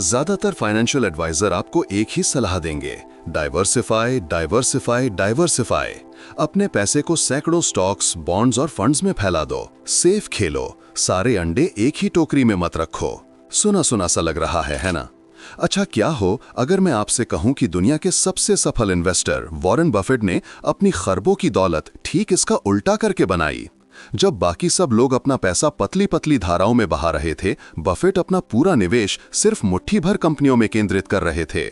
ज्यादातर financial adviser आपको एक ही सलाह देंगे, डाइवर्सिफाई डाइवर्सिफाई डाइवर्सिफाई। अपने पैसे को सैकड़ों स्टॉक्स, बॉन्ड्स और फंड्स में फैला दो, सेफ खेलो, सारे अंडे एक ही टोकरी में मत रखो। सुना सुना सा लग रहा है ना? अच्छा, क्या हो अगर मैं आपसे कहूं कि दुनिया के सबसे सफल इन्वेस्टर वॉरेन बफेट ने अपनी खरबों की दौलत ठीक इसका उल्टा करके बनाई। जब बाकी सब लोग अपना पैसा पतली पतली धाराओं में बहा रहे थे, बफेट अपना पूरा निवेश सिर्फ मुट्ठी भर कंपनियों में केंद्रित कर रहे थे।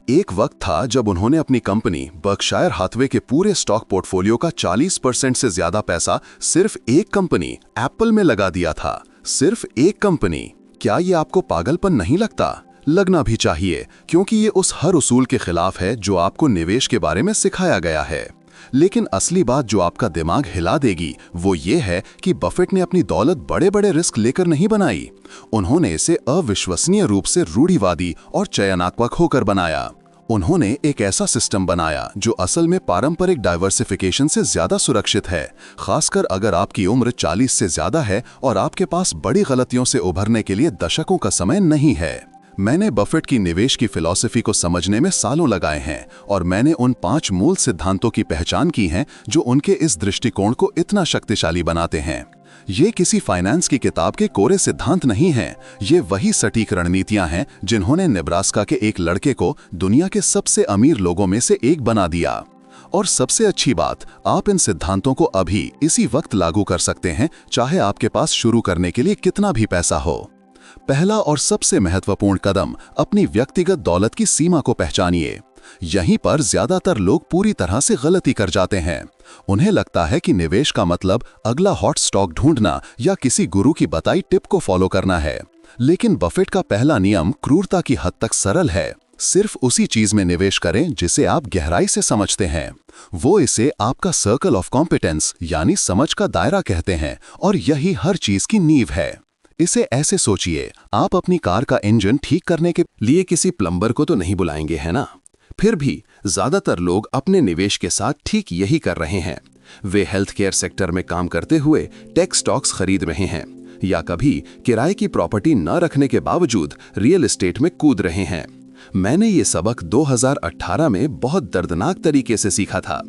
एक वक्त था जब उन्होंने अपनी कंपनी बर्कशायर हाथवे के पूरे स्टॉक पोर्टफोलियो का 40% से ज्यादा पैसा सिर्फ एक कंपनी एप्पल में लगा दिया था। सिर्फ एक कंपनी। क्या ये आपको पागलपन नहीं लगता? लगना भी चाहिए, क्योंकि ये उस हर उसूल के खिलाफ है जो आपको निवेश के बारे में सिखाया गया है। लेकिन असली बात जो आपका दिमाग हिला देगी वो ये है कि बफेट ने अपनी दौलत बड़े बड़े रिस्क लेकर नहीं बनाई। उन्होंने इसे अविश्वसनीय रूप से रूढ़िवादी और चयनात्मक होकर बनाया। उन्होंने एक ऐसा सिस्टम बनाया जो असल में पारंपरिक डाइवर्सिफिकेशन से ज्यादा सुरक्षित है, खासकर अगर आपकी उम्र 40 से ज्यादा है और आपके पास बड़ी गलतियों से उभरने के लिए दशकों का समय नहीं है। मैंने बफेट की निवेश की फिलॉसफी को समझने में सालों लगाए हैं और मैंने उन 5 मूल सिद्धांतों की पहचान की है जो उनके इस दृष्टिकोण को इतना शक्तिशाली बनाते हैं। ये किसी फाइनेंस की किताब के कोरे सिद्धांत नहीं हैं, ये वही सटीक रणनीतियां हैं जिन्होंने नेब्रास्का के एक लड़के को दुनिया के सबसे अमीर लोगों में से एक बना दिया। और सबसे अच्छी बात, आप इन सिद्धांतों को अभी इसी वक्त लागू कर सकते हैं, चाहे आपके पास शुरू करने के लिए कितना भी पैसा हो। पहला और सबसे महत्वपूर्ण कदम, अपनी व्यक्तिगत दौलत की सीमा को पहचानिए। यहीं पर ज्यादातर लोग पूरी तरह से गलती कर जाते हैं। उन्हें लगता है कि निवेश का मतलब अगला हॉट स्टॉक ढूंढना या किसी गुरु की बताई टिप को फॉलो करना है। लेकिन बफेट का पहला नियम क्रूरता की हद तक सरल है। सिर्फ उसी चीज में निवेश करें जिसे आप गहराई से समझते हैं। वो इसे आपका सर्कल ऑफ कॉम्पिटेंस यानी समझ का दायरा कहते हैं, और यही हर चीज की नींव है। इसे ऐसे सोचिए, आप अपनी कार का इंजन ठीक करने के लिए किसी प्लम्बर को तो नहीं बुलाएंगे, है ना? फिर भी ज्यादातर लोग अपने निवेश के साथ ठीक यही कर रहे हैं। वे हेल्थ केयर सेक्टर में काम करते हुए टेक स्टॉक्स खरीद रहे हैं, या कभी किराए की प्रॉपर्टी न रखने के बावजूद रियल एस्टेट में कूद रहे हैं। मैंने ये सबक 2018 में बहुत दर्दनाक तरीके से सीखा था।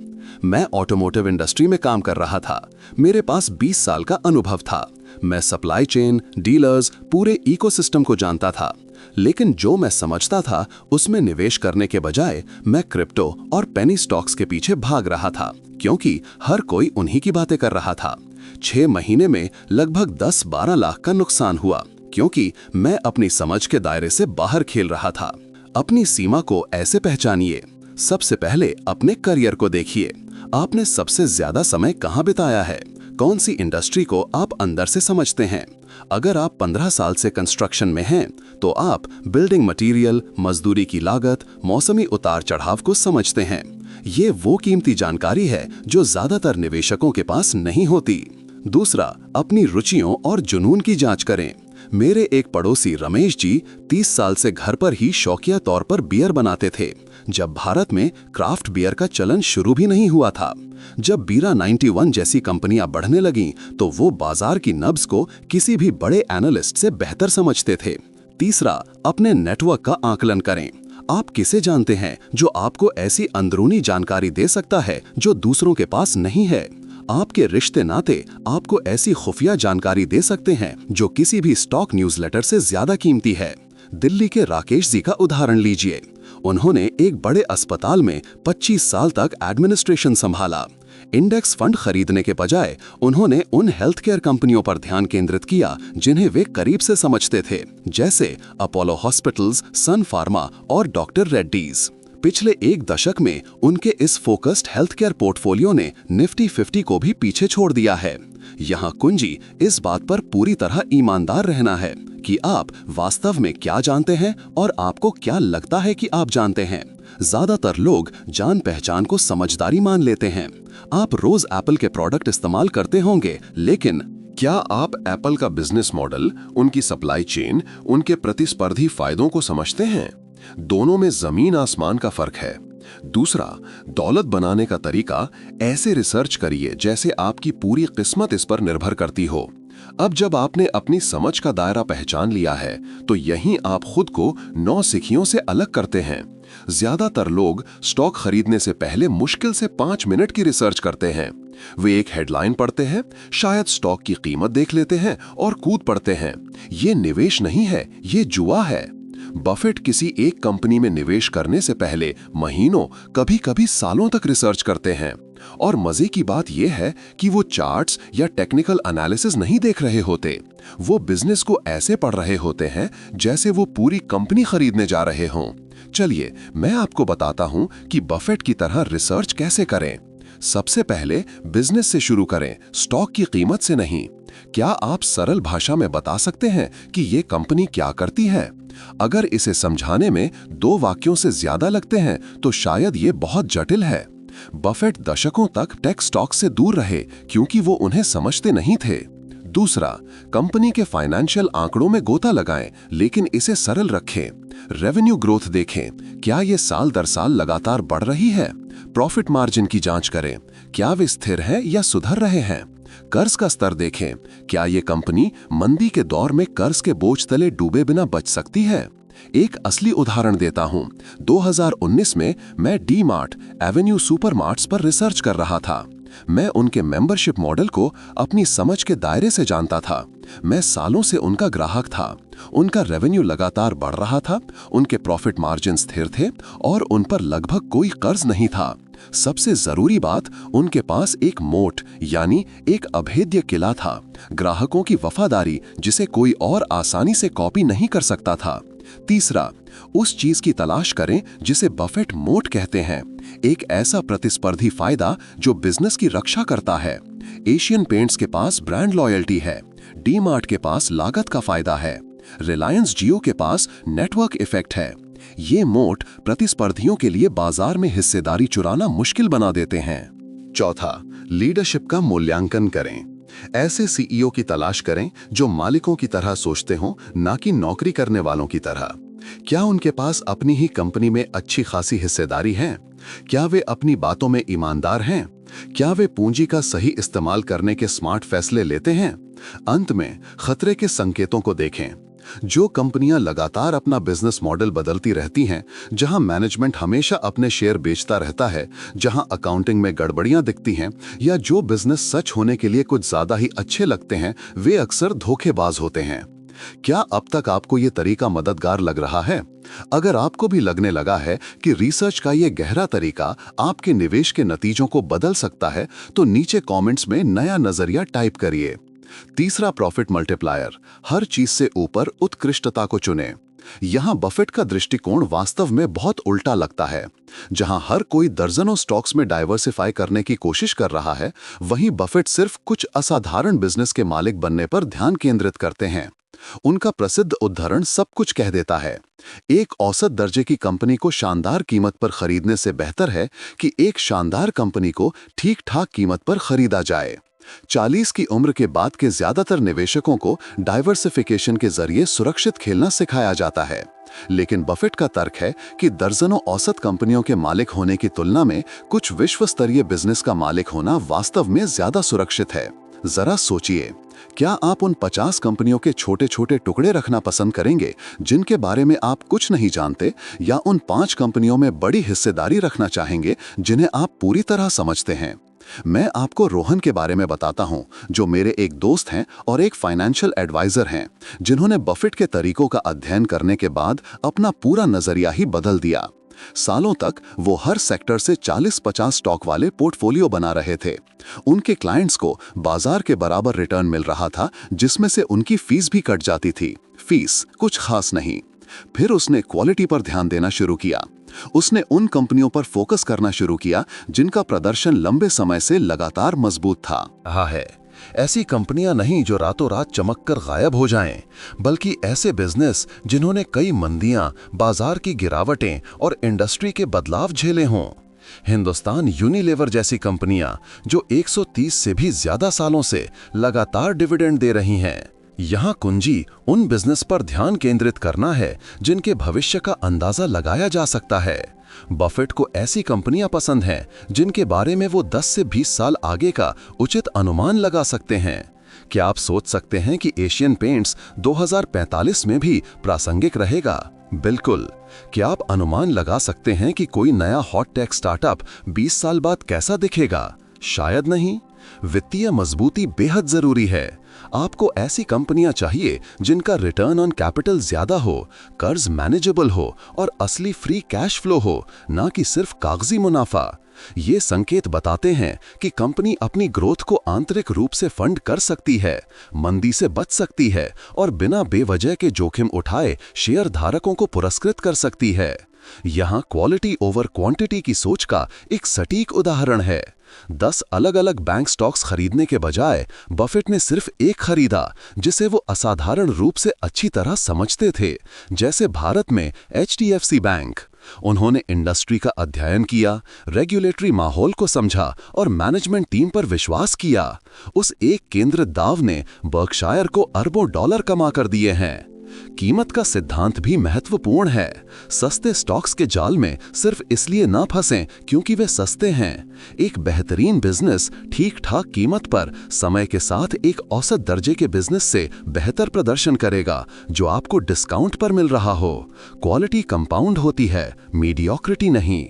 मैं ऑटोमोटिव इंडस्ट्री में काम कर रहा था। मेरे पास 20 साल का अनुभव था। मैं सप्लाई चेन, डीलर्स, पूरे इकोसिस्टम को जानता था। लेकिन जो मैं समझता था उसमें निवेश करने के बजाय मैं क्रिप्टो और पेनी स्टॉक्स के पीछे भाग रहा था, क्योंकि हर कोई उन्हीं की बातें कर रहा था। 6 महीने में लगभग 10-12 लाख का नुकसान हुआ, क्योंकि मैं अपनी समझ के दायरे से बाहर खेल रहा था। अपनी सीमा को ऐसे पहचानिए। सबसे पहले अपने करियर को देखिए। आपने सबसे ज्यादा समय कहां बिताया है? कौन सी इंडस्ट्री को आप अंदर से समझते हैं? अगर आप 15 साल से कंस्ट्रक्शन में हैं, तो आप बिल्डिंग मटेरियल, मजदूरी की लागत, मौसमी उतार चढ़ाव को समझते हैं। ये वो कीमती जानकारी है जो ज्यादातर निवेशकों के पास नहीं होती। दूसरा, अपनी रुचियों और जुनून की जांच करें। मेरे एक पड़ोसी रमेश जी 30 साल से घर पर ही शौकिया तौर पर बियर बनाते थे, जब भारत में क्राफ्ट बियर का चलन शुरू भी नहीं हुआ था। जब बीरा 91 जैसी कंपनियां बढ़ने लगीं, तो वो बाजार की नब्ज को किसी भी बड़े एनालिस्ट से बेहतर समझते थे। तीसरा, अपने नेटवर्क का आकलन करें। आप किसे जानते हैं जो आपको ऐसी अंदरूनी जानकारी दे सकता है जो दूसरों के पास नहीं है? आपके रिश्ते नाते आपको ऐसी खुफिया जानकारी दे सकते हैं जो किसी भी स्टॉक न्यूज़लेटर से ज्यादा कीमती है। दिल्ली के राकेश जी का उदाहरण लीजिए। उन्होंने एक बड़े अस्पताल में 25 साल तक एडमिनिस्ट्रेशन संभाला। इंडेक्स फंड खरीदने के बजाय उन्होंने उन हेल्थ केयर कंपनियों पर ध्यान केंद्रित किया जिन्हें वे करीब से समझते थे, जैसे अपोलो हॉस्पिटल्स, सन फार्मा और डॉक्टर रेड्डीज। पिछले एक दशक में उनके इस फोकस्ड हेल्थ केयर पोर्टफोलियो ने निफ्टी 50 को भी पीछे छोड़ दिया है। यहाँ कुंजी इस बात पर पूरी तरह ईमानदार रहना है कि आप वास्तव में क्या जानते हैं और आपको क्या लगता है कि आप जानते हैं। ज्यादातर लोग जान पहचान को समझदारी मान लेते हैं। आप रोज एप्पल के प्रोडक्ट इस्तेमाल करते होंगे, लेकिन क्या आप एप्पल का बिजनेस मॉडल, उनकी सप्लाई चेन, उनके प्रतिस्पर्धी फायदों को समझते हैं? दोनों में जमीन आसमान का फर्क है। दूसरा, दौलत बनाने का तरीका ऐसे रिसर्च करिए जैसे आपकी पूरी किस्मत इस पर निर्भर करती हो। अब जब आपने अपनी समझ का दायरा पहचान लिया है, तो यहीं आप खुद को नौसिखियों से अलग करते हैं। ज्यादातर लोग स्टॉक खरीदने से पहले मुश्किल से 5 मिनट की रिसर्च करते हैं। वे एक हेडलाइन पढ़ते हैं, शायद स्टॉक की कीमत देख लेते हैं और कूद पड़ते हैं। ये निवेश नहीं है, ये जुआ है। बफेट किसी एक कंपनी में निवेश करने से पहले महीनों, कभी-कभी सालों तक रिसर्च करते हैं। और मजे की बात यह है कि वो चार्ट्स या टेक्निकल एनालिसिस नहीं देख रहे होते। वो बिजनेस को ऐसे पढ़ रहे होते हैं जैसे वो पूरी कंपनी खरीदने जा रहे हों। चलिए, मैं आपको बताता हूं कि बफेट की तरह रिसर्च कैसे करें। सबसे पहले बिजनेस से शुरू करें, स्टॉक की कीमत से नहीं। क्या आप सरल भाषा में बता सकते हैं कि ये कंपनी क्या करती है? अगर इसे समझाने में 2 वाक्यों से ज्यादा लगते हैं तो शायद ये बहुत जटिल है। बफेट दशकों तक टेक स्टॉक से दूर रहे क्योंकि वो उन्हें समझते नहीं थे। दूसरा, कंपनी के फाइनेंशियल आंकड़ों में गोता लगाएं, लेकिन इसे सरल रखें। रेवेन्यू ग्रोथ देखें, क्या ये साल दर साल लगातार बढ़ रही है? प्रॉफिट मार्जिन की जांच करें, क्या वे स्थिर है या सुधर रहे हैं? कर्ज का स्तर देखें, क्या ये कंपनी मंदी के दौर में कर्ज के बोझ तले डूबे बिना बच सकती है? एक असली उदाहरण देता हूं। 2019 में मैं डी मार्ट, एवेन्यू सुपरमार्ट्स पर रिसर्च कर रहा था। मैं उनके मेंबरशिप मॉडल को अपनी समझ के दायरे से जानता था। मैं सालों से उनका ग्राहक था। उनका रेवेन्यू लगातार बढ़ रहा था, उनके प्रॉफिट मार्जिन स्थिर थे और उन पर लगभग कोई कर्ज नहीं था। सबसे जरूरी बात, उनके पास एक मोट यानी एक अभेद्य किला था, ग्राहकों की वफादारी जिसे कोई और आसानी से कॉपी नहीं कर सकता था। तीसरा, उस चीज की तलाश करें जिसे बफेट मोट कहते हैं, एक ऐसा प्रतिस्पर्धी फायदा जो बिजनेस की रक्षा करता है। एशियन पेंट्स के पास ब्रांड लॉयल्टी है, डी मार्ट के पास लागत का फायदा है, रिलायंस जियो के पास नेटवर्क इफेक्ट है। ये मोट प्रतिस्पर्धियों के लिए बाजार में हिस्सेदारी चुराना मुश्किल बना देते हैं। चौथा, लीडरशिप का मूल्यांकन करें। ऐसे सीईओ की तलाश करें जो मालिकों की तरह सोचते हों, ना कि नौकरी करने वालों की तरह। क्या उनके पास अपनी ही कंपनी में अच्छी खासी हिस्सेदारी है? क्या वे अपनी बातों में ईमानदार हैं? क्या वे पूंजी का सही इस्तेमाल करने के स्मार्ट फैसले लेते हैं? अंत में खतरे के संकेतों को देखें। जो कंपनियां लगातार अपना बिजनेस मॉडल बदलती रहती हैं, जहां मैनेजमेंट हमेशा अपने शेयर बेचता रहता है, जहां अकाउंटिंग में गड़बड़ियां दिखती हैं, या जो बिजनेस सच होने के लिए कुछ ज्यादा ही अच्छे लगते हैं, वे अक्सर धोखेबाज होते हैं। क्या अब तक आपको ये तरीका मददगार लग रहा है? अगर आपको भी लगने लगा है कि रिसर्च का ये गहरा तरीका आपके निवेश के नतीजों को बदल सकता है, तो नीचे कमेंट्स में नया नजरिया टाइप करिए। तीसरा, प्रॉफिट मल्टीप्लायर, हर चीज से ऊपर उत्कृष्टता को चुनें। यहां बफेट का दृष्टिकोण वास्तव में बहुत उल्टा लगता है। जहां हर कोई दर्जनों स्टॉक्स में डाइवर्सिफाई करने की कोशिश कर रहा है, वहीं बफेट सिर्फ कुछ असाधारण बिजनेस के मालिक बनने पर ध्यान केंद्रित करते हैं। उनका प्रसिद्ध उद्धरण सब कुछ कह देता है। एक औसत दर्जे की कंपनी को शानदार कीमत पर खरीदने से बेहतर है कि एक शानदार कंपनी को ठीक-ठाक कीमत पर खरीदा जाए। 40 की उम्र के बाद के ज्यादातर निवेशकों को डाइवर्सिफिकेशन के जरिए सुरक्षित खेलना सिखाया जाता है, लेकिन बफेट का तर्क है कि दर्जनों औसत कंपनियों के मालिक होने की तुलना में कुछ विश्व स्तरीय बिजनेस का मालिक होना वास्तव में ज्यादा सुरक्षित है। जरा सोचिए, क्या आप उन 50 कंपनियों के छोटे-छोटे टुकड़े रखना पसंद करेंगे जिनके बारे में आप कुछ नहीं जानते, या उन 5 कंपनियों में बड़ी हिस्सेदारी रखना चाहेंगे जिन्हें आप पूरी तरह समझते हैं? मैं आपको रोहन के बारे में बताता हूं, जो मेरे एक दोस्त हैं और एक फाइनेंशियल एडवाइजर हैं, जिन्होंने बफेट के तरीकों का अध्ययन करने के बाद अपना पूरा नजरिया ही बदल दिया। सालों तक वो हर सेक्टर से 40-50 स्टॉक वाले पोर्टफोलियो बना रहे थे। उनके क्लाइंट्स को बाजार के बराबर रिटर्न मिल रहा था, जिसमें से उनकी फीस भी कट जाती थी। फीस कुछ खास नहीं। फिर उसने क्वालिटी पर ध्यान देना शुरू किया। उसने उन कंपनियों पर फोकस करना शुरू किया जिनका प्रदर्शन लंबे समय से लगातार मजबूत था। है ऐसी कंपनियां नहीं जो रातों रात चमककर गायब हो जाएं, बल्कि ऐसे बिजनेस जिन्होंने कई मंदियां, बाजार की गिरावटें और इंडस्ट्री के बदलाव झेले हों। हिंदुस्तान यूनिलीवर जैसी कंपनियां जो 130 से भी ज्यादा सालों से लगातार डिविडेंड दे रही हैं। यहां कुंजी उन बिजनेस पर ध्यान केंद्रित करना है जिनके भविष्य का अंदाजा लगाया जा सकता है। बफेट को ऐसी कंपनियां पसंद हैं जिनके बारे में वो 10 से 20 साल आगे का उचित अनुमान लगा सकते हैं। क्या आप सोच सकते हैं कि एशियन पेंट्स 2045 में भी प्रासंगिक रहेगा? बिल्कुल। क्या आप अनुमान लगा सकते हैं कि कोई नया हॉट टेक स्टार्टअप 20 साल बाद कैसा दिखेगा? शायद नहीं। वित्तीय मजबूती बेहद जरूरी है। आपको ऐसी कंपनियां चाहिए जिनका रिटर्न ऑन कैपिटल ज्यादा हो, कर्ज मैनेजेबल हो और असली फ्री कैश फ्लो हो, ना कि सिर्फ कागजी मुनाफा। ये संकेत बताते हैं कि कंपनी अपनी ग्रोथ को आंतरिक रूप से फंड कर सकती है, मंदी से बच सकती है और बिना बेवजह के जोखिम उठाए शेयर धारकों को पुरस्कृत कर सकती है। यहाँ क्वालिटी ओवर क्वांटिटी की सोच का एक सटीक उदाहरण है। 10 अलग अलग बैंक स्टॉक्स खरीदने के बजाय बफेट ने सिर्फ एक खरीदा, जिसे वो असाधारण रूप से अच्छी तरह समझते थे, जैसे भारत में HDFC बैंक। उन्होंने इंडस्ट्री का अध्ययन किया, रेगुलेटरी माहौल को समझा और मैनेजमेंट टीम पर विश्वास किया। उस एक केंद्रित दाव ने बर्कशायर को अरबों डॉलर कमा कर दिए हैं। कीमत का सिद्धांत भी महत्वपूर्ण है। सस्ते स्टॉक्स के जाल में सिर्फ इसलिए ना फंसें क्योंकि वे सस्ते हैं। एक बेहतरीन बिजनेस ठीक ठाक कीमत पर समय के साथ एक औसत दर्जे के बिजनेस से बेहतर प्रदर्शन करेगा जो आपको डिस्काउंट पर मिल रहा हो। क्वालिटी कंपाउंड होती है, मीडियोक्रिटी नहीं।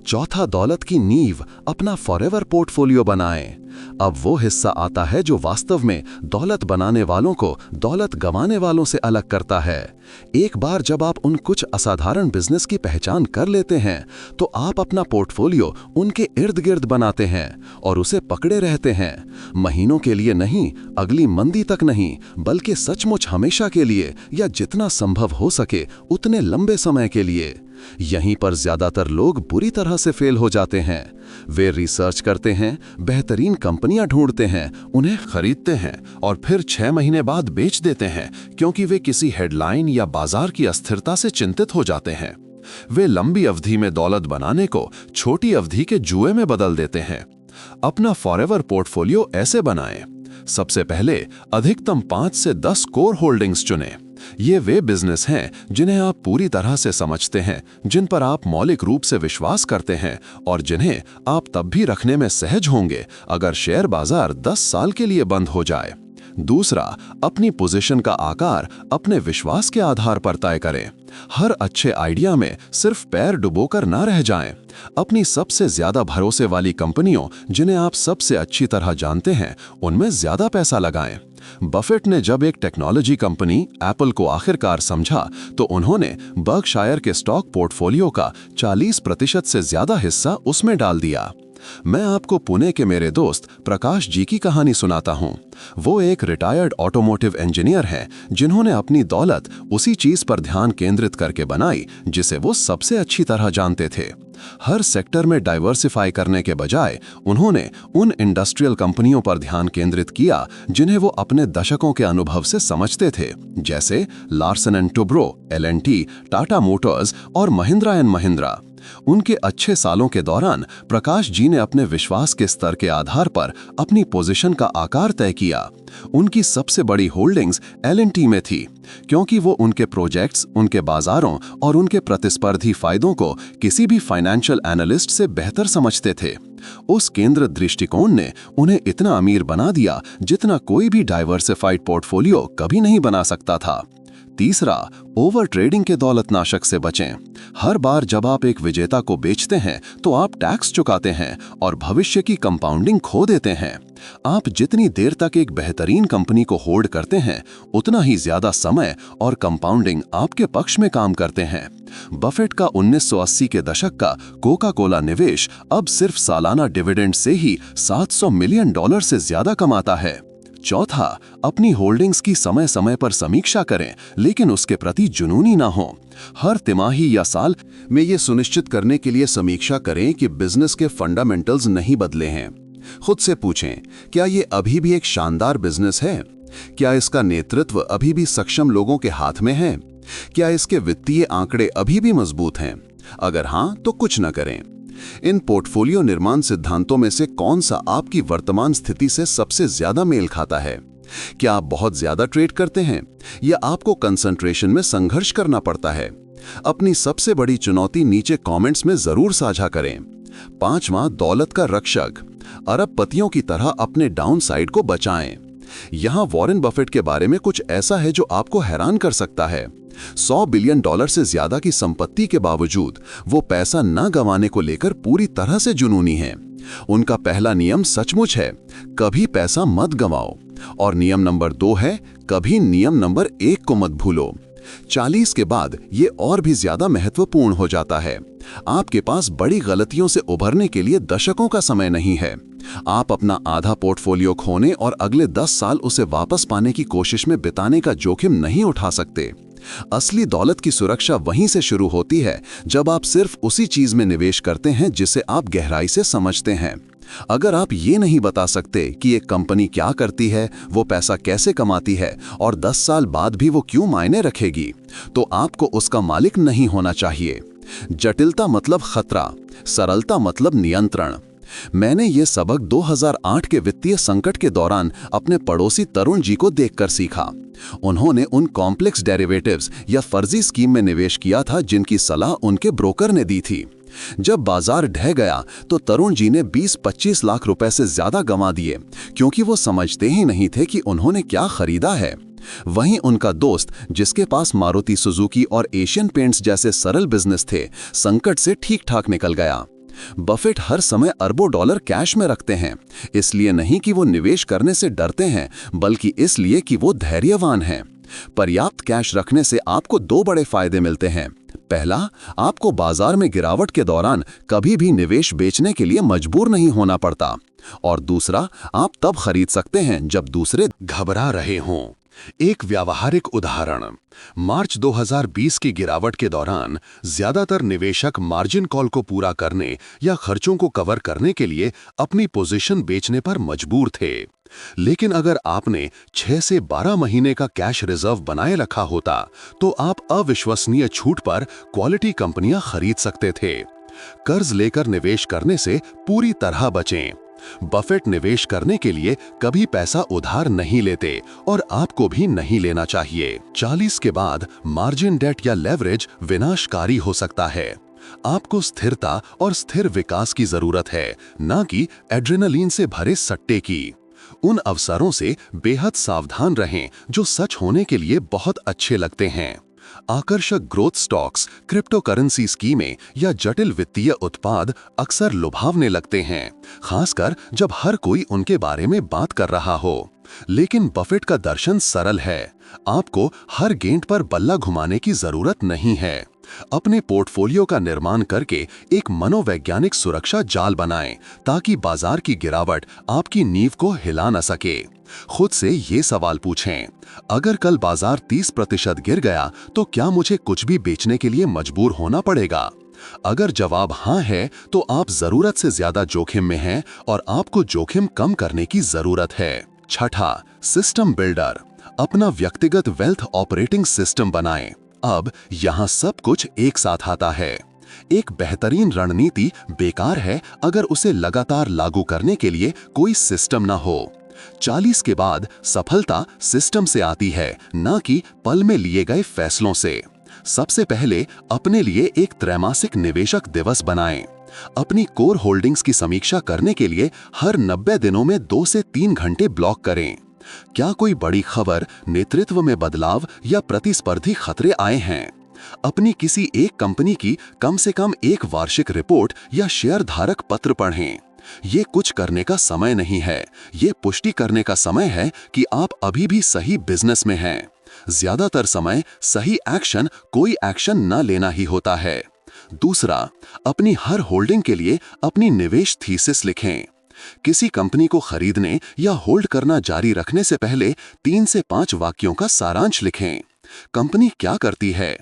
चौथा, दौलत की नींव अपना फॉरएवर पोर्टफोलियो बनाएं। अब वो हिस्सा आता है जो वास्तव में दौलत बनाने वालों को दौलत गंवाने वालों से अलग करता है। एक बार जब आप उन कुछ असाधारण बिजनेस की पहचान कर लेते हैं तो आप अपना पोर्टफोलियो उनके इर्द गिर्द बनाते हैं और उसे पकड़े रहते हैं। महीनों के लिए नहीं, अगली मंदी तक नहीं, बल्कि सचमुच हमेशा के लिए या जितना संभव हो सके उतने लंबे समय के लिए। यहीं पर ज्यादातर लोग बुरी तरह से फेल हो जाते हैं। वे रिसर्च करते हैं, बेहतरीन कंपनियां ढूंढते हैं, उन्हें खरीदते हैं और फिर 6 महीने बाद बेच देते हैं क्योंकि वे किसी हेडलाइन या बाजार की अस्थिरता से चिंतित हो जाते हैं। वे लंबी अवधि में दौलत बनाने को छोटी अवधि के जुए में बदल देते हैं। अपना फॉरएवर पोर्टफोलियो ऐसे बनाएं। सबसे पहले अधिकतम 5 से 10 कोर होल्डिंग्स चुनें। ये वे बिजनेस हैं जिन्हें आप पूरी तरह से समझते हैं, जिन पर आप मौलिक रूप से विश्वास करते हैं और जिन्हें आप तब भी रखने में सहज होंगे अगर शेयर बाजार 10 साल के लिए बंद हो जाए। दूसरा, अपनी पोजीशन का आकार अपने विश्वास के आधार पर तय करें। हर अच्छे आइडिया में सिर्फ पैर डुबोकर ना रह जाएं। अपनी सबसे ज्यादा भरोसे वाली कंपनियों जिन्हें आप सबसे अच्छी तरह जानते हैं उनमें ज्यादा पैसा लगाएं। बफेट ने जब एक टेक्नोलॉजी कंपनी एप्पल को आखिरकार समझा तो उन्होंने बर्कशायर के स्टॉक पोर्टफोलियो का 40% से ज्यादा हिस्सा उसमें डाल दिया। मैं आपको पुणे के मेरे दोस्त प्रकाश जी की कहानी सुनाता हूं। वो एक रिटायर्ड ऑटोमोटिव इंजीनियर हैं जिन्होंने अपनी दौलत उसी चीज पर ध्यान केंद्रित करके बनाई जिसे वो सबसे अच्छी तरह जानते थे। हर सेक्टर में डाइवर्सिफाई करने के बजाय उन्होंने उन इंडस्ट्रियल कंपनियों पर ध्यान केंद्रित किया जिन्हें वो अपने दशकों के अनुभव से समझते थे, जैसे Larsen and Toubro, L&T, Tata Motors और महिंद्रा एंड महिंद्रा। उनके अच्छे सालों के दौरान प्रकाश जी ने अपने विश्वास के स्तर के आधार पर अपनी पोजीशन का आकार तय किया। उनकी सबसे बड़ी होल्डिंग्स L&T में थी क्योंकि वो उनके प्रोजेक्ट्स, उनके बाजारों और उनके प्रतिस्पर्धी फायदों को किसी भी फाइनेंशियल एनालिस्ट से बेहतर समझते थे। उस केंद्रित दृष्टिकोण ने उन्हें इतना अमीर बना दिया जितना कोई भी डाइवर्सिफाइड पोर्टफोलियो कभी नहीं बना सकता था। तीसरा, ओवर ट्रेडिंग के दौलतनाशक से बचें। हर बार जब आप एक विजेता को बेचते हैं तो आप टैक्स चुकाते हैं और भविष्य की कंपाउंडिंग खो देते हैं। आप जितनी देर तक एक बेहतरीन कंपनी को होल्ड करते हैं उतना ही ज्यादा समय और कंपाउंडिंग आपके पक्ष में काम करते हैं। बफेट का 1980 के दशक का कोका कोला निवेश अब सिर्फ सालाना डिविडेंड से ही $700 मिलियन से ज्यादा कमाता है। चौथा, अपनी होल्डिंग्स की समय समय पर समीक्षा करें लेकिन उसके प्रति जुनूनी ना हो। हर तिमाही या साल में ये सुनिश्चित करने के लिए समीक्षा करें कि बिजनेस के फंडामेंटल्स नहीं बदले हैं। खुद से पूछें, क्या ये अभी भी एक शानदार बिजनेस है? क्या इसका नेतृत्व अभी भी सक्षम लोगों के हाथ में है? क्या इसके वित्तीय आंकड़े अभी भी मजबूत हैं? अगर हाँ, तो कुछ न करें। इन पोर्टफोलियो निर्माण सिद्धांतों में से कौन सा आपकी वर्तमान स्थिति से सबसे ज्यादा मेल खाता है? क्या आप बहुत ज्यादा ट्रेड करते हैं या आपको कंसंट्रेशन में संघर्ष करना पड़ता है? अपनी सबसे बड़ी चुनौती नीचे कमेंट्स में जरूर साझा करें। पांचवां, दौलत का रक्षक। अरबपतियों की तरह अपने डाउनसाइड को बचाएं। यहाँ वॉरेन बफेट के बारे में कुछ ऐसा है जो आपको हैरान कर सकता है। $100 बिलियन से ज्यादा की संपत्ति के बावजूद वो पैसा न गंवाने को लेकर पूरी तरह से जुनूनी है। उनका पहला नियम सचमुच है, कभी पैसा मत गंवाओ। और नियम नंबर 2 है, कभी नियम नंबर 1 को मत भूलो। 40 के बाद ये और भी ज्यादा महत्वपूर्ण हो जाता है। आपके पास बड़ी गलतियों से उभरने के लिए दशकों का समय नहीं है। आप अपना आधा पोर्टफोलियो खोने और अगले 10 साल उसे वापस पाने की कोशिश में बिताने का जोखिम नहीं उठा सकते। असली दौलत की सुरक्षा वहीं से शुरू होती है जब आप सिर्फ उसी चीज में निवेश करते हैं जिसे आप गहराई से समझते हैं। अगर आप ये नहीं बता सकते कि एक कंपनी क्या करती है, वो पैसा कैसे कमाती है और 10 साल बाद भी वो क्यों मायने रखेगी, तो आपको उसका मालिक नहीं होना चाहिए। जटिलता मतलब खतरा, सरलता मतलब नियंत्रण। मैंने ये सबक 2008 के वित्तीय संकट के दौरान अपने पड़ोसी तरुण जी को देखकर सीखा। उन्होंने उन कॉम्प्लेक्स डेरिवेटिव्स या फर्जी स्कीम में निवेश किया था जिनकी सलाह उनके ब्रोकर ने दी थी। जब बाजार ढह गया तो तरुण जी ने 20-25 लाख रुपए से ज्यादा गंवा दिए, क्योंकि वो समझते ही नहीं थे कि उन्होंने क्या खरीदा है। वहीं उनका दोस्त, जिसके पास मारुति सुजुकी और एशियन पेंट्स जैसे सरल बिजनेस थे, संकट से ठीक ठाक निकल गया। बफेट हर समय अरबों डॉलर कैश में रखते हैं, इसलिए नहीं कि वो निवेश करने से डरते हैं, बल्कि इसलिए कि वो धैर्यवान हैं। पर्याप्त कैश रखने से आपको 2 बड़े फायदे मिलते हैं। पहला, आपको बाजार में गिरावट के दौरान कभी भी निवेश बेचने के लिए मजबूर नहीं होना पड़ता। और दूसरा, आप तब खरीद सकते हैं जब दूसरे घबरा रहे हों। एक व्यावहारिक उदाहरण, मार्च 2020 की गिरावट के दौरान ज्यादातर निवेशक मार्जिन कॉल को पूरा करने या खर्चों को कवर करने के लिए अपनी पोजीशन बेचने पर मजबूर थे। लेकिन अगर आपने 6 से 12 महीने का कैश रिजर्व बनाए रखा होता तो आप अविश्वसनीय छूट पर क्वालिटी कंपनियां खरीद सकते थे। कर्ज लेकर निवेश करने से पूरी तरह बचें। बफेट निवेश करने के लिए कभी पैसा उधार नहीं लेते और आपको भी नहीं लेना चाहिए। 40 के बाद मार्जिन डेट या लेवरेज विनाशकारी हो सकता है। आपको स्थिरता और स्थिर विकास की जरूरत है, ना कि एड्रेनलिन से भरे सट्टे की। उन अवसरों से बेहद सावधान रहें जो सच होने के लिए बहुत अच्छे लगते हैं। आकर्षक ग्रोथ स्टॉक्स, क्रिप्टो करेंसी स्कीमें या जटिल वित्तीय उत्पाद अक्सर लुभावने लगते हैं, खासकर जब हर कोई उनके बारे में बात कर रहा हो। लेकिन बफेट का दर्शन सरल है। आपको हर गेंद पर बल्ला घुमाने की जरूरत नहीं है। अपने पोर्टफोलियो का निर्माण करके एक मनोवैज्ञानिक सुरक्षा जाल बनाएं, ताकि बाजार की गिरावट आपकी नींव को हिला न सके। खुद से ये सवाल पूछें, अगर कल बाजार 30% गिर गया तो क्या मुझे कुछ भी बेचने के लिए मजबूर होना पड़ेगा? अगर जवाब हाँ है तो आप जरूरत से ज्यादा जोखिम में हैं और आपको जोखिम कम करने की जरूरत है। छठा, सिस्टम बिल्डर, अपना व्यक्तिगत वेल्थ ऑपरेटिंग सिस्टम बनाएं। अब यहाँ सब कुछ एक साथ आता है। एक बेहतरीन रणनीति बेकार है अगर उसे लगातार लागू करने के लिए कोई सिस्टम ना हो। 40 के बाद सफलता सिस्टम से आती है, ना कि पल में लिए गए फैसलों से। सबसे पहले अपने लिए एक त्रैमासिक निवेशक दिवस बनाएं। अपनी कोर होल्डिंग्स की समीक्षा करने के लिए हर 90 दिनों में 2 से 3 घंटे ब्लॉक करें। क्या कोई बड़ी खबर, नेतृत्व में बदलाव या प्रतिस्पर्धी खतरे आए हैं? अपनी किसी एक कंपनी की कम से कम एक वार्षिक रिपोर्ट या शेयर धारक पत्र पढ़ें। ये कुछ करने का समय नहीं है, ये पुष्टि करने का समय है कि आप अभी भी सही बिजनेस में हैं। ज्यादातर समय सही एक्शन कोई एक्शन न लेना ही होता है। दूसरा, अपनी हर होल्डिंग के लिए अपनी निवेश थीसिस लिखें। किसी कंपनी को खरीदने या होल्ड करना जारी रखने से पहले 3 से 5 वाक्यों का सारांश लिखें। कंपनी क्या करती है?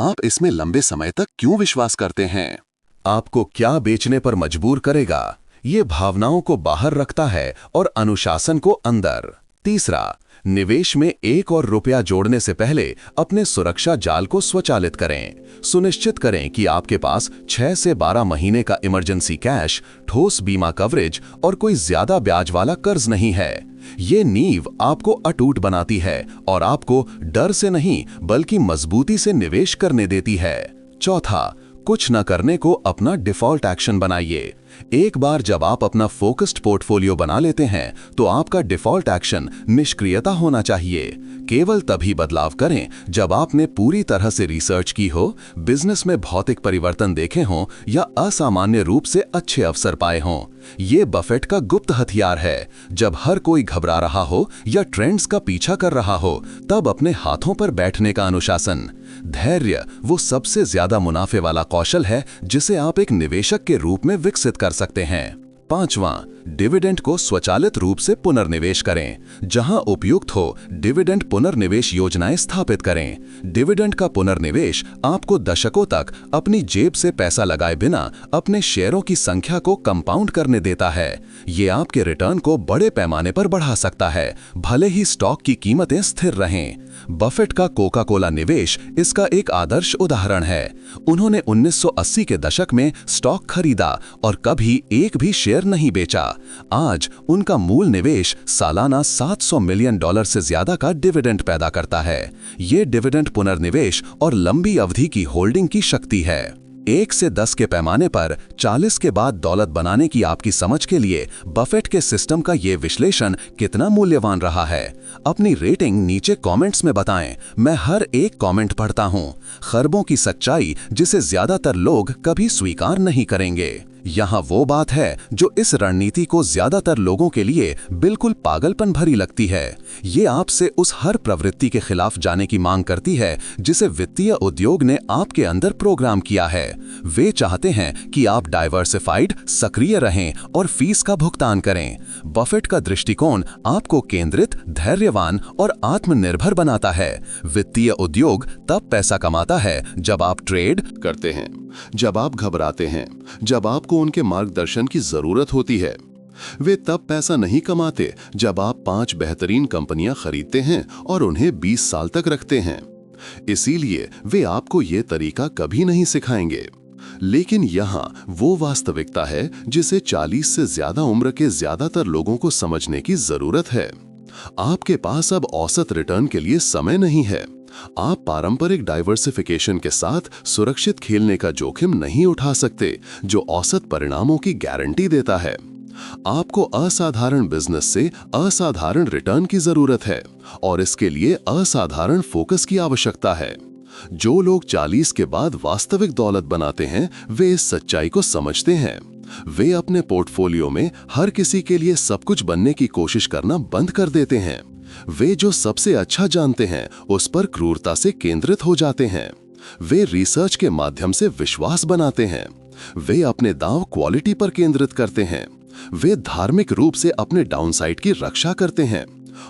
आप इसमें लंबे समय तक क्यों विश्वास करते हैं? आपको क्या बेचने पर मजबूर करेगा? ये भावनाओं को बाहर रखता है और अनुशासन को अंदर। तीसरा, निवेश में एक और रुपया जोड़ने से पहले अपने सुरक्षा जाल को स्वचालित करें। सुनिश्चित करें कि आपके पास 6 से 12 महीने का इमरजेंसी कैश, ठोस बीमा कवरेज और कोई ज्यादा ब्याज वाला कर्ज नहीं है। ये नींव आपको अटूट बनाती है और आपको डर से नहीं बल्कि मजबूती से निवेश करने देती है। चौथा, कुछ न करने को अपना डिफॉल्ट एक्शन बनाइए। एक बार जब आप अपना फोकस्ड पोर्टफोलियो बना लेते हैं तो आपका डिफॉल्ट एक्शन निष्क्रियता होना चाहिए। केवल तभी बदलाव करें जब आपने पूरी तरह से रिसर्च की हो, बिजनेस में भौतिक परिवर्तन देखे हों या असामान्य रूप से अच्छे अवसर पाए हों। ये बफेट का गुप्त हथियार है। जब हर कोई घबरा रहा हो या ट्रेंड्स का पीछा कर रहा हो, तब अपने हाथों पर बैठने का अनुशासन। धैर्य वो सबसे ज्यादा मुनाफे वाला कौशल है जिसे आप एक निवेशक के रूप में विकसित कर सकते हैं। पांचवां, डिविडेंड को स्वचालित रूप से पुनर्निवेश करें। जहां उपयुक्त हो, डिविडेंड पुनर्निवेश योजनाएं स्थापित करें। डिविडेंड का पुनर्निवेश आपको दशकों तक अपनी जेब से पैसा लगाए बिना अपने शेयरों की संख्या को कंपाउंड करने देता है। ये आपके रिटर्न को बड़े पैमाने पर बढ़ा सकता है, भले ही स्टॉक की कीमतें स्थिर रहें। बफेट का कोका कोला निवेश इसका एक आदर्श उदाहरण है। उन्होंने 1980 के दशक में स्टॉक खरीदा और कभी एक भी शेयर नहीं बेचा। आज उनका मूल निवेश सालाना $700 मिलियन से ज्यादा का डिविडेंड पैदा करता है। ये डिविडेंड पुनर्निवेश और लंबी अवधि की होल्डिंग की शक्ति है। 1 से 10 के पैमाने पर 40 के बाद दौलत बनाने की आपकी समझ के लिए बफेट के सिस्टम का ये विश्लेषण कितना मूल्यवान रहा है। अपनी रेटिंग नीचे कमेंट्स में बताएं। मैं हर एक कमेंट पढ़ता हूं। खरबों की सच्चाई जिसे ज्यादातर लोग कभी स्वीकार नहीं करेंगे। यहाँ वो बात है जो इस रणनीति को ज्यादातर लोगों के लिए बिल्कुल पागलपन भरी लगती है। ये आपसे उस हर प्रवृत्ति के खिलाफ जाने की मांग करती है जिसे वित्तीय उद्योग ने आपके अंदर प्रोग्राम किया है। वे चाहते हैं कि आप डाइवर्सिफाइड, सक्रिय रहें और फीस का भुगतान करें। बफेट का दृष्टिकोण आपको केंद्रित, धैर्यवान और आत्मनिर्भर बनाता है। वित्तीय उद्योग तब पैसा कमाता है जब आप ट्रेड करते हैं, जब आप घबराते हैं, जब आपको उनके मार्गदर्शन की जरूरत होती है। वे तब पैसा नहीं कमाते जब आप 5 बेहतरीन कंपनियां खरीदते हैं और उन्हें 20 साल तक रखते हैं। इसीलिए वे आपको ये तरीका कभी नहीं सिखाएंगे। लेकिन यहाँ वो वास्तविकता है जिसे 40 से ज्यादा उम्र के ज्यादातर लोगों को समझने की जरूरत है। आपके पास अब औसत रिटर्न के लिए समय नहीं है। आप पारंपरिक डाइवर्सिफिकेशन के साथ सुरक्षित खेलने का जोखिम नहीं उठा सकते, जो औसत परिणामों की गारंटी देता है। आपको असाधारण बिजनेस से असाधारण रिटर्न की जरूरत है और इसके लिए असाधारण फोकस की आवश्यकता है। जो लोग 40 के बाद वास्तविक दौलत बनाते हैं, वे इस सच्चाई को समझते हैं। वे अपने पोर्टफोलियो में हर किसी के लिए सब कुछ बनने की कोशिश करना बंद कर देते हैं। वे जो सबसे अच्छा जानते हैं उस पर क्रूरता से केंद्रित हो जाते हैं। वे रिसर्च के माध्यम से विश्वास बनाते हैं। वे अपने दांव क्वालिटी पर केंद्रित करते हैं। वे धार्मिक रूप से अपने डाउनसाइड की रक्षा करते हैं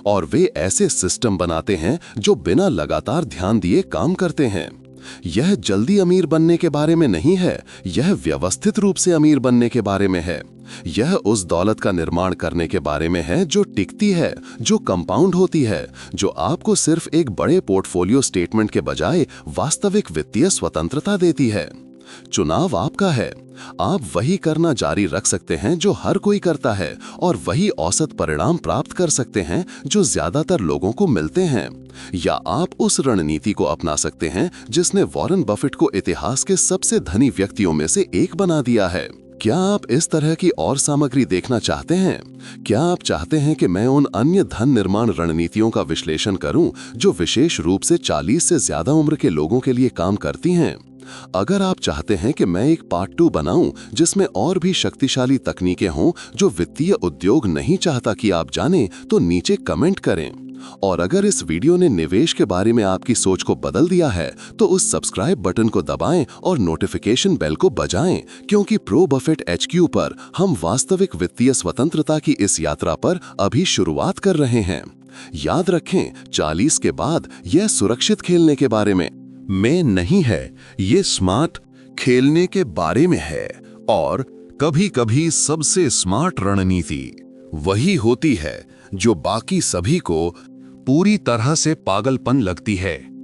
और वे ऐसे सिस्टम बनाते हैं जो बिना लगातार ध्यान दिए काम करते हैं। यह जल्दी अमीर बनने के बारे में नहीं है, यह व्यवस्थित रूप से अमीर बनने के बारे में है। यह उस दौलत का निर्माण करने के बारे में है जो टिकती है, जो कंपाउंड होती है, जो आपको सिर्फ एक बड़े पोर्टफोलियो स्टेटमेंट के बजाय वास्तविक वित्तीय स्वतंत्रता देती है। चुनाव आपका है। आप वही करना जारी रख सकते हैं जो हर कोई करता है और वही औसत परिणाम प्राप्त कर सकते हैं जो ज्यादातर लोगों को मिलते हैं, या आप उस रणनीति को अपना सकते हैं जिसने वॉरेन बफेट को इतिहास के सबसे धनी व्यक्तियों में से एक बना दिया है। क्या आप इस तरह की और सामग्री देखना चाहते हैं? क्या आप चाहते हैं कि मैं उन अन्य धन निर्माण रणनीतियों का विश्लेषण करूं जो विशेष रूप से 40 से ज्यादा उम्र के लोगों के लिए काम करती हैं? अगर आप चाहते हैं कि मैं एक पार्ट 2 बनाऊं जिसमें और भी शक्तिशाली तकनीकें हों जो वित्तीय उद्योग नहीं चाहता कि आप जानें, तो नीचे कमेंट करें। और अगर इस वीडियो ने निवेश के बारे में आपकी सोच को बदल दिया है तो उस सब्सक्राइब बटन को दबाएं और नोटिफिकेशन बेल को बजाएं, क्योंकि प्रो बफेट HQ पर हम वास्तविक वित्तीय स्वतंत्रता की इस यात्रा पर अभी शुरुआत कर रहे हैं। याद रखें, 40 के बाद यह सुरक्षित खेलने के बारे में नहीं है, ये स्मार्ट खेलने के बारे में है। और कभी-कभी सबसे स्मार्ट रणनीति वही होती है जो बाकी सभी को पूरी तरह से पागलपन लगती है।